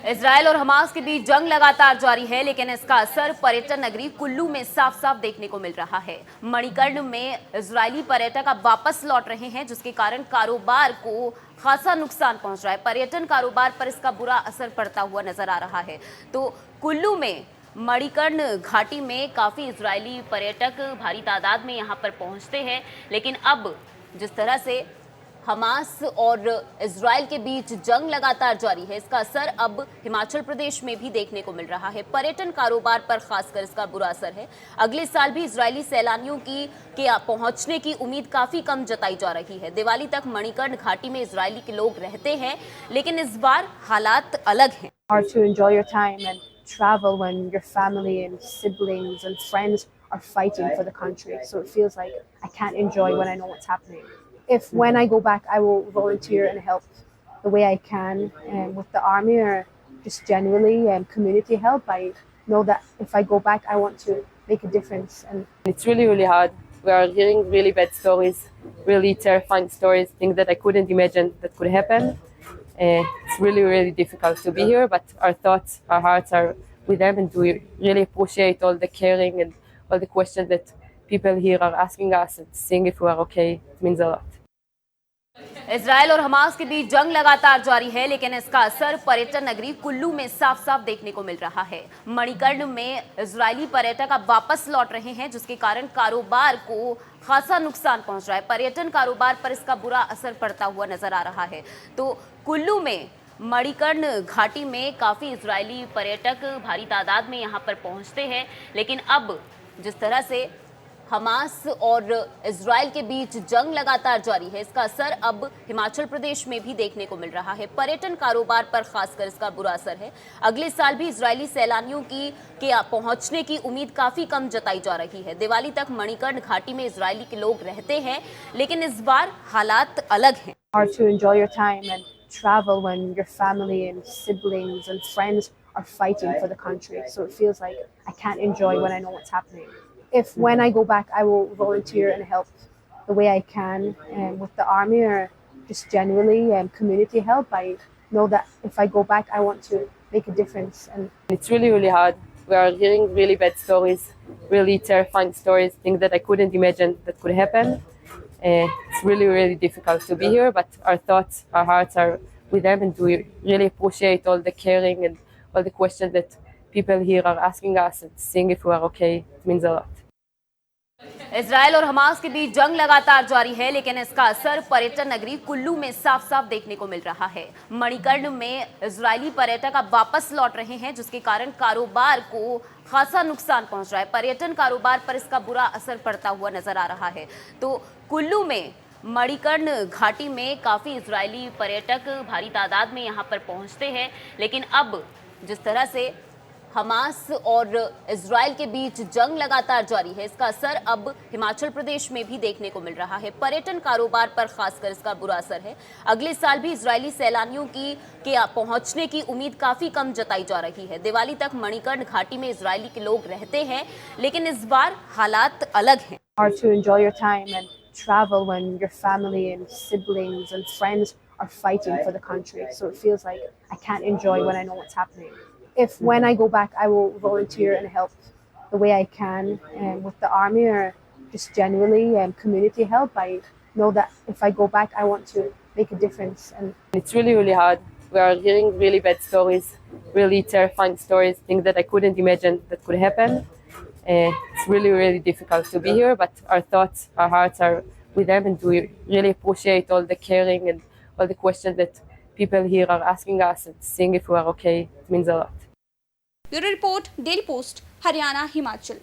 Israel और Hamas के बीच जंग लगातार जारी है, लेकिन इसका असर पर्यटन नगरी कुल्लू में साफ साफ देखने को मिल रहा है। मणिकर्ण में इजरायली पर्यटक अब वापस लौट रहे हैं, जिसके कारण कारोबार को खासा नुकसान पहुंच रहा है। पर्यटन कारोबार पर इसका बुरा असर पड़ता हुआ नजर आ रहा है। तो कुल्लू में मणिकर्ण घाटी में काफी इजरायली पर्यटक भारी तादाद में यहां पर पहुंचते हैं, लेकिन अब जिस तरह से हमास और इजरायल के बीच जंग लगातार जारी है, इसका असर अब हिमाचल प्रदेश में भी देखने को मिल रहा है। पर्यटन कारोबार पर खासकर इसका बुरा असर है। अगले साल भी इजरायली सैलानियों की पहुंचने की उम्मीद काफी कम जताई जा रही है। दिवाली तक मणिकर्ण घाटी में इजरायली के लोग रहते हैं, लेकिन इस बार हालात अलग हैं। Hard to enjoy your time and travel when your family and siblings and friends are fighting for the country. So it feels like I can't enjoy when I know what's happening. If when I go back, I will volunteer and help the way I can with the army or just generally community help. I know that if I go back, I want to make a difference. And it's really, really hard. We are hearing really bad stories, really terrifying stories, things that I couldn't imagine that could happen. It's really, really difficult to be here, but our thoughts, our hearts are with them, and we really appreciate all the caring and all the questions that people here are asking us and seeing if we are okay. It means a lot. Israel और Hamas के बीच जंग लगातार जारी है, लेकिन इसका असर पर्यटन नगरी कुल्लू में साफ साफ देखने को मिल रहा है। मणिकर्ण में इजरायली पर्यटक अब वापस लौट रहे हैं, जिसके कारण कारोबार को खासा नुकसान पहुंच रहा है। पर्यटन कारोबार पर इसका बुरा असर पड़ता हुआ नजर आ रहा है। तो कुल्लू में मणिकर्ण घाटी में काफी इजरायली पर्यटक भारी तादाद में यहां पर पहुंचते हैं, लेकिन अब जिस तरह से हमास और इजरायल के बीच जंग लगातार जारी है, इसका असर अब हिमाचल प्रदेश में भी देखने को मिल रहा है। पर्यटन कारोबार पर खासकर इसका बुरा असर है। अगले साल भी इजरायली सैलानियों की पहुंचने की उम्मीद काफी कम जताई जा रही है। दिवाली तक मणिकर्ण घाटी में इजरायली के लोग रहते हैं, लेकिन इस बार हालात अलग हैं। hard to enjoy your time and travel when your family and siblings and friends are fighting for the country. So it feels like I can't enjoy when I know what's happening. If when I go back, I will volunteer and help the way I can with the army or just generally community help. I know that if I go back, I want to make a difference. And it's really, really hard. We are hearing really bad stories, really terrifying stories, things that I couldn't imagine that could happen. It's really, really difficult to be here, but our thoughts, our hearts are with them, and we really appreciate all the caring and all the questions that people here are asking us and seeing if we are okay. It means a lot. Israel और Hamas के बीच जंग लगातार जारी है, लेकिन इसका असर पर्यटन नगरी कुल्लू में साफ साफ देखने को मिल रहा है। मणिकर्ण में इजरायली पर्यटक अब वापस लौट रहे हैं, जिसके कारण कारोबार को खासा नुकसान पहुंच रहा है। पर्यटन कारोबार पर इसका बुरा असर पड़ता हुआ नजर आ रहा है। तो कुल्लू में मणिकर्ण घाटी में काफी इजरायली पर्यटक भारी तादाद में यहां पर पहुंचते हैं, लेकिन अब जिस तरह से हमास और इजरायल के बीच जंग लगातार जारी है, इसका असर अब हिमाचल प्रदेश में भी देखने को मिल रहा है। पर्यटन कारोबार पर खासकर इसका बुरा असर है। अगले साल भी इजरायली सैलानियों की पहुंचने की उम्मीद काफी कम जताई जा रही है। दिवाली तक मणिकर्ण घाटी में इजरायली के लोग रहते हैं, लेकिन इस बार हालात अलग हैं। hard to enjoy your time and travel when your family and siblings and friends are fighting for the country. So it feels like I can't enjoy when I know what's happening. If when I go back, I will volunteer and help the way I can with the army or just generally community help. I know that if I go back, I want to make a difference. And it's really, really hard. We are hearing really bad stories, really terrifying stories, things that I couldn't imagine that could happen. It's really, really difficult to be here, but our thoughts, our hearts are with them, and we really appreciate all the caring and all the questions that people here are asking us and seeing if we are okay. It means a lot. Bureau report, daily post, Haryana, Himachal.